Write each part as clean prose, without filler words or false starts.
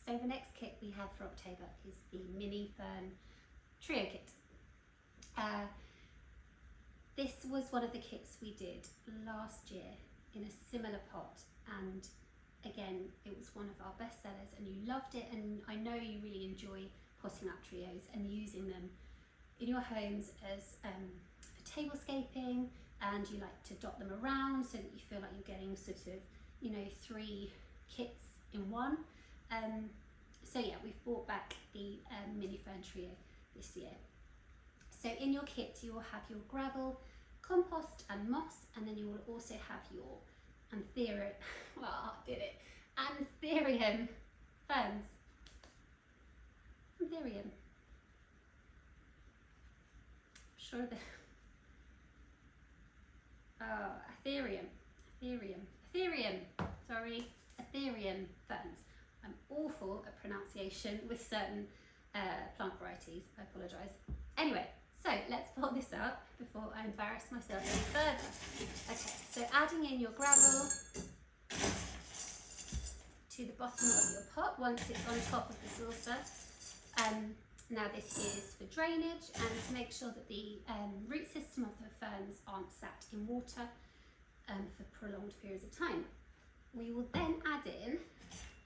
So the next kit we have for October is the Mini Fern Trio Kit. This was one of the kits we did last year in a similar pot, and again it was one of our best sellers and you loved it, and I know you really enjoy potting up trios and using them in your homes as for tablescaping, and you like to dot them around so that you feel like you're getting sort of, you know, 3 kits in one. So yeah, we've brought back the Mini Fern Trio this year. So in your kit you will have your gravel, compost and moss, and then you will also have your anthurium ferns. Anthurium. Sure the Aetherium ferns. I'm awful at pronunciation with certain plant varieties, I apologise. Anyway, so let's pot this up before I embarrass myself any further. Okay, so adding in your gravel to the bottom of your pot once it's on top of the saucer. Now this is for drainage and to make sure that the root system of the ferns aren't sat in water for prolonged periods of time. We will then add in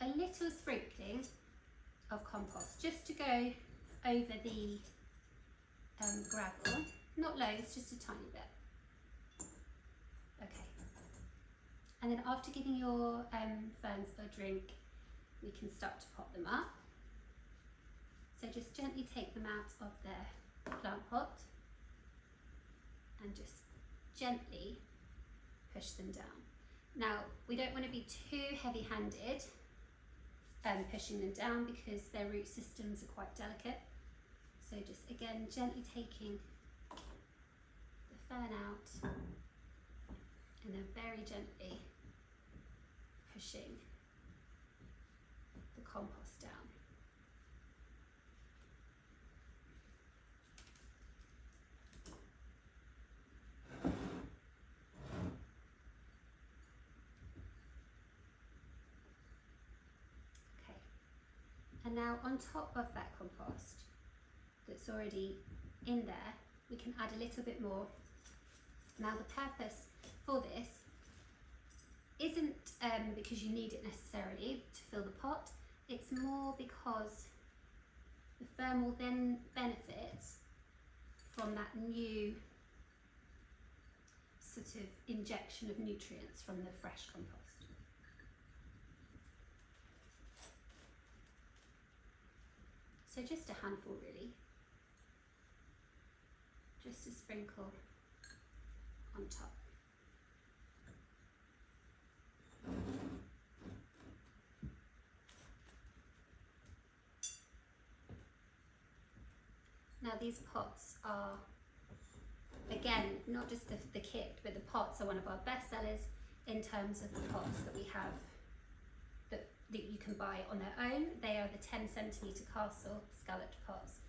a little sprinkling of compost just to go over the gravel, not loads, just a tiny bit. Okay, and then after giving your ferns a drink, we can start to pot them up. So just gently take them out of their plant pot and just gently push them down. Now, we don't want to be too heavy-handed pushing them down because their root systems are quite delicate. So just again, gently taking the fern out and then very gently pushing the compost down. And now on top of that compost that's already in there, we can add a little bit more. Now the purpose for this isn't because you need it necessarily to fill the pot, it's more because the fern will then benefit from that new sort of injection of nutrients from the fresh compost. So just a handful really, just a sprinkle on top. Now these pots are, again, not just the kit, but the pots are one of our best sellers in terms of the pots that we have that you can buy on their own. They are the 10 centimetre castle scalloped pots,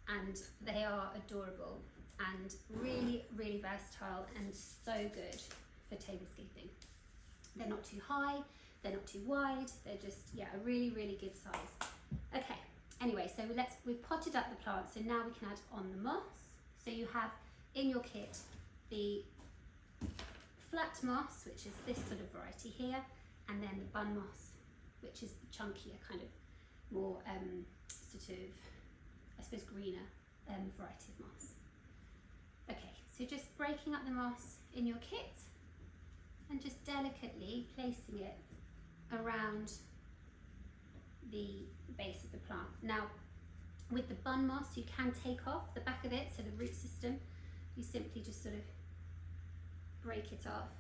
and they are adorable and really, really versatile and so good for tablescaping. They're not too high, they're not too wide, they're just, yeah, a really, really good size. Okay, anyway, so we've potted up the plant, so now we can add on the moss. So you have in your kit the flat moss, which is this sort of variety here, and then the bun moss, which is the chunkier, kind of more sort of, I suppose, greener variety of moss. Okay, so just breaking up the moss in your kit and just delicately placing it around the base of the plant. Now, with the bun moss, you can take off the back of it, so the root system, you simply just sort of break it off,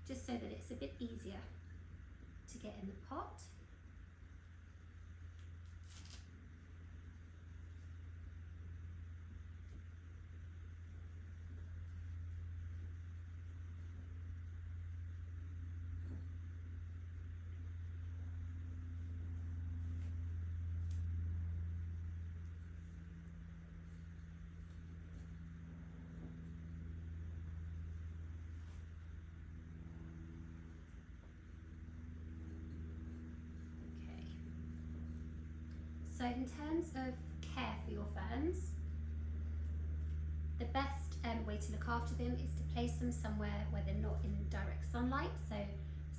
just so that it's a bit easier to get in the pot. So in terms of care for your ferns, the best way to look after them is to place them somewhere where they're not in direct sunlight. So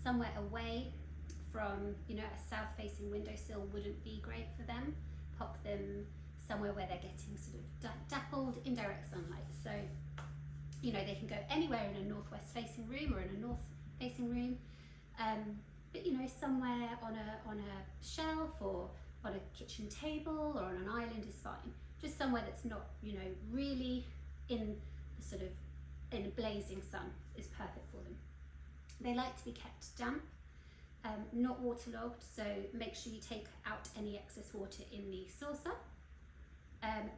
somewhere away from, you know, a south-facing windowsill wouldn't be great for them. Pop them somewhere where they're getting sort of dappled indirect sunlight. So, you know, they can go anywhere in a northwest-facing room or in a north-facing room, but you know, somewhere on a shelf or on a kitchen table or on an island is fine. Just somewhere that's not, you know, really in the sort of in a blazing sun is perfect for them. They like to be kept damp, not waterlogged, so make sure you take out any excess water in the saucer.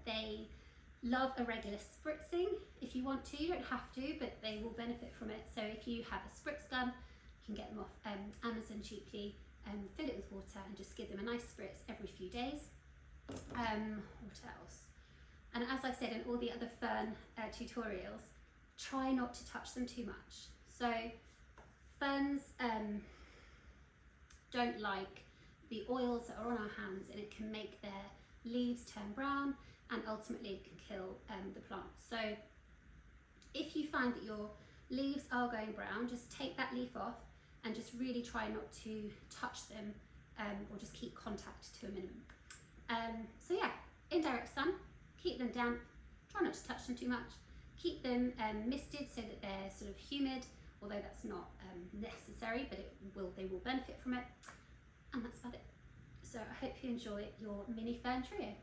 They love a regular spritzing. If you want to, you don't have to, but they will benefit from it. So if you have a spritz gun, you can get them off Amazon cheaply, fill it with water and just give them a nice spritz every few days. What else? And as I've said in all the other fern tutorials, try not to touch them too much. So ferns don't like the oils that are on our hands, and it can make their leaves turn brown and ultimately it can kill the plant. So if you find that your leaves are going brown, just take that leaf off and just really try not to touch them, or just keep contact to a minimum. So yeah, indirect sun, keep them damp, try not to touch them too much, keep them misted so that they're sort of humid, although that's not necessary, but they will benefit from it, and that's about it. So I hope you enjoy your mini fern trio.